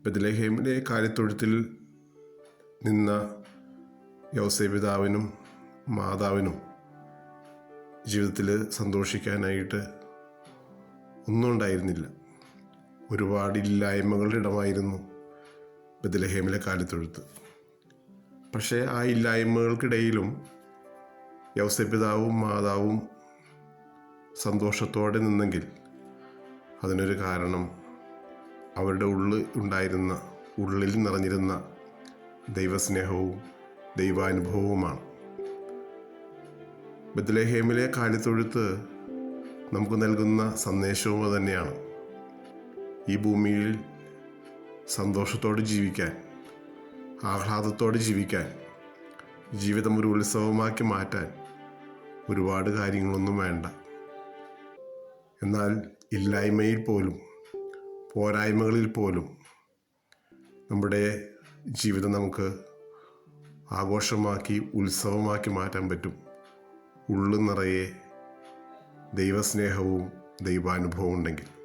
ബെത്ലഹേമിലെ കാലിത്തൊഴുത്തിൽ നിന്ന യോസേപ്പ് പിതാവിനും മാതാവിനും ജീവിതത്തിൽ സന്തോഷിക്കാനായിട്ട് ഒന്നും ഉണ്ടായിരുന്നില്ല. ഒരുപാട് ഇല്ലായ്മകളുടെ ഇടമായിരുന്നു ബെത്ലഹേമിലെ കാലിത്തൊഴുത്ത്. പക്ഷേ ആ ഇല്ലായ്മകൾക്കിടയിലും യോസേപ്പ് പിതാവും മാതാവും സന്തോഷത്തോടെ നിന്നെങ്കിൽ അതിനൊരു കാരണം അവരുടെ ഉള്ളിൽ നിറഞ്ഞിരുന്ന ദൈവസ്നേഹവും ദൈവാനുഭവവുമാണ്. ബെത്ലഹേമിലെ കാലിത്തൊഴുത്ത് നമുക്ക് നൽകുന്ന സന്ദേശവും അതുതന്നെയാണ്. ഈ ഭൂമിയിൽ സന്തോഷത്തോടെ ജീവിക്കാൻ, ആഹ്ലാദത്തോടെ ജീവിക്കാൻ, ജീവിതം ഒരു ഉത്സവമാക്കി മാറ്റാൻ ഒരുപാട് കാര്യങ്ങളൊന്നും വേണ്ട. എന്നാൽ ഇല്ലായ്മയിൽ പോലും, പോരായ്മകളിൽ പോലും നമ്മുടെ ജീവിതം നമുക്ക് ആഘോഷമാക്കി, ഉത്സവമാക്കി മാറ്റാൻ പറ്റും. ഉള്ളു നിറയെ ദൈവസ്നേഹവും ദൈവാനുഭവവും ഉണ്ടെങ്കിൽ.